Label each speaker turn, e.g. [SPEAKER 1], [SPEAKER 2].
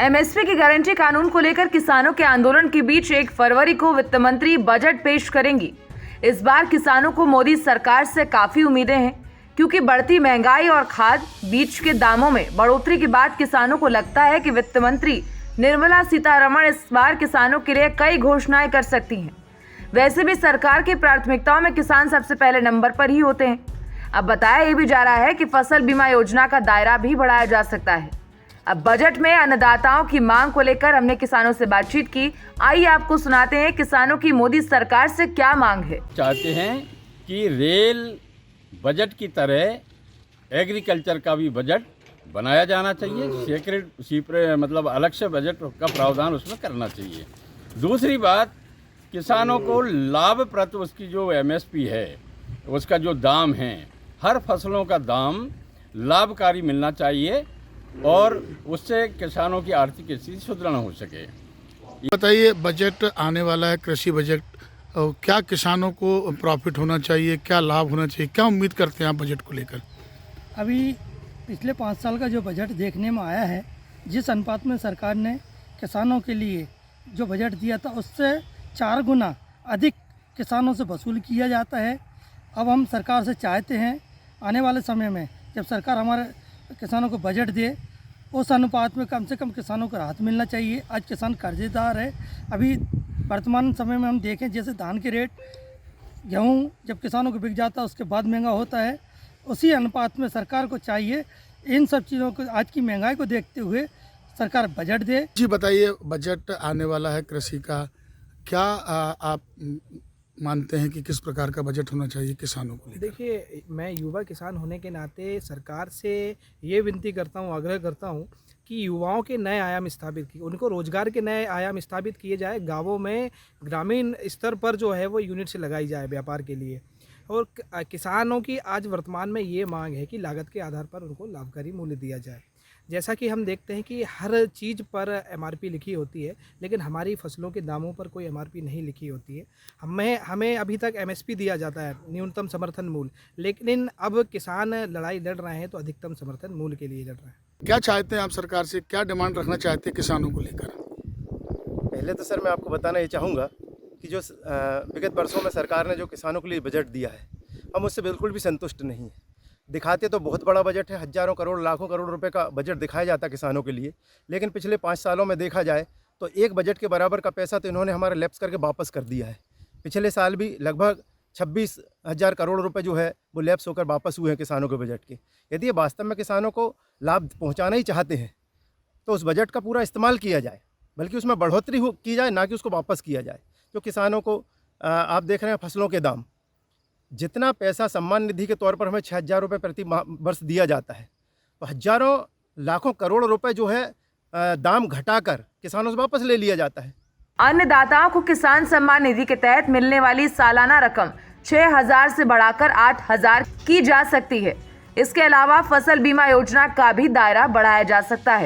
[SPEAKER 1] MSP की guarantee कानून को लेकर किसानों के आंदोलन के बीच 1 फरवरी को वित्त मंत्री बजट पेश करेंगी। इस बार किसानों को मोदी सरकार से काफी उम्मीदें हैं, क्योंकि बढ़ती महंगाई और खाद बीज के दामों में बढ़ोतरी के बाद किसानों को लगता है कि वित्त मंत्री निर्मला सीतारमण इस बार किसानों के लिए कई घोषणाएं कर सकती हैं। वैसे भी सरकार की प्राथमिकताओं में किसान सबसे पहले नंबर पर ही होते हैं। अब बताया ये भी जा रहा है कि फसल बीमा योजना का दायरा भी बढ़ाया जा सकता है। अब बजट में अन्नदाताओं की मांग को लेकर हमने किसानों से बातचीत की। आइए आपको सुनाते हैं किसानों की मोदी सरकार से क्या मांग है।
[SPEAKER 2] चाहते हैं कि रेल बजट की तरह एग्रीकल्चर का भी बजट बनाया जाना चाहिए। मतलब अलग से बजट का प्रावधान उसमें करना चाहिए। दूसरी बात, किसानों को लाभप्रद उसकी जो एमएसपी है, उसका जो दाम है, हर फसलों का दाम लाभकारी मिलना चाहिए और उससे किसानों की आर्थिक स्थिति सुदृढ़ हो सके।
[SPEAKER 3] बताइए, बजट आने वाला है, कृषि बजट, क्या किसानों को प्रॉफिट होना चाहिए, क्या लाभ होना चाहिए, क्या उम्मीद करते हैं आप बजट को लेकर?
[SPEAKER 4] अभी पिछले 5 साल का जो बजट देखने में आया है, जिस अनुपात में सरकार ने किसानों के लिए जो बजट दिया था, उससे 4 गुना अधिक किसानों से वसूल किया जाता है। अब हम सरकार से चाहते हैं आने वाले समय में जब सरकार हमारे किसानों को बजट दे, उस अनुपात में कम से कम किसानों को राहत मिलना चाहिए। आज किसान कर्जेदार है। अभी वर्तमान समय में हम देखें, जैसे धान के रेट, गेहूँ जब किसानों को बिक जाता है उसके बाद महंगा होता है, उसी अनुपात में सरकार को चाहिए इन सब चीज़ों को, आज की महंगाई को देखते हुए सरकार बजट दे।
[SPEAKER 3] जी बताइए, बजट आने वाला है कृषि का, क्या आप मानते हैं कि किस प्रकार का बजट होना चाहिए किसानों को लेकर?
[SPEAKER 5] देखिए, मैं युवा किसान होने के नाते सरकार से ये विनती करता हूँ, आग्रह करता हूँ कि युवाओं के नए आयाम स्थापित किए, उनको रोजगार के नए आयाम स्थापित किए जाए। गांवों में ग्रामीण स्तर पर जो है वो यूनिट से लगाई जाए व्यापार के लिए। और किसानों की आज वर्तमान में ये मांग है कि लागत के आधार पर उनको लाभकारी मूल्य दिया जाए। जैसा कि हम देखते हैं कि हर चीज़ पर एमआरपी लिखी होती है, लेकिन हमारी फसलों के दामों पर कोई एमआरपी नहीं लिखी होती है। हमें अभी तक एमएसपी दिया जाता है, न्यूनतम समर्थन मूल्य, लेकिन अब किसान लड़ाई लड़ रहे हैं तो अधिकतम समर्थन मूल्य के लिए लड़ रहे हैं।
[SPEAKER 3] क्या चाहते हैं आप सरकार से, क्या डिमांड रखना चाहते हैं किसानों को लेकर?
[SPEAKER 6] पहले तो सर मैं आपको बताना ये चाहूँगा कि जो विगत वर्षों में सरकार ने जो किसानों के लिए बजट दिया है, हम उससे बिल्कुल भी संतुष्ट नहीं हैं। दिखाते तो बहुत बड़ा बजट है, हज़ारों करोड़ लाखों करोड़ रुपए का बजट दिखाया जाता है किसानों के लिए, लेकिन पिछले 5 सालों में देखा जाए तो एक बजट के बराबर का पैसा तो इन्होंने हमारा लैप्स करके वापस कर दिया है। पिछले साल भी लगभग 26,000 करोड़ रुपए जो है वो लैप्स होकर वापस हुए हैं किसानों के बजट के। यदि ये वास्तव में किसानों को लाभ पहुँचाना ही चाहते हैं तो उस बजट का पूरा इस्तेमाल किया जाए, बल्कि उसमें बढ़ोतरी की जाए, ना कि उसको वापस किया जाए। जो किसानों को आप देख रहे हैं फसलों के दाम, जितना पैसा सम्मान निधि के तौर पर हमें 6,000 रुपये प्रति वर्ष दिया जाता है, तो हज़ारों लाखों करोड़ रुपए जो है दाम घटाकर किसानों से वापस ले लिया जाता है।
[SPEAKER 1] अन्नदाताओं को किसान सम्मान निधि के तहत मिलने वाली सालाना रकम 6,000 से बढ़ाकर 8,000 की जा सकती है। इसके अलावा फसल बीमा योजना का भी दायरा बढ़ाया जा सकता है।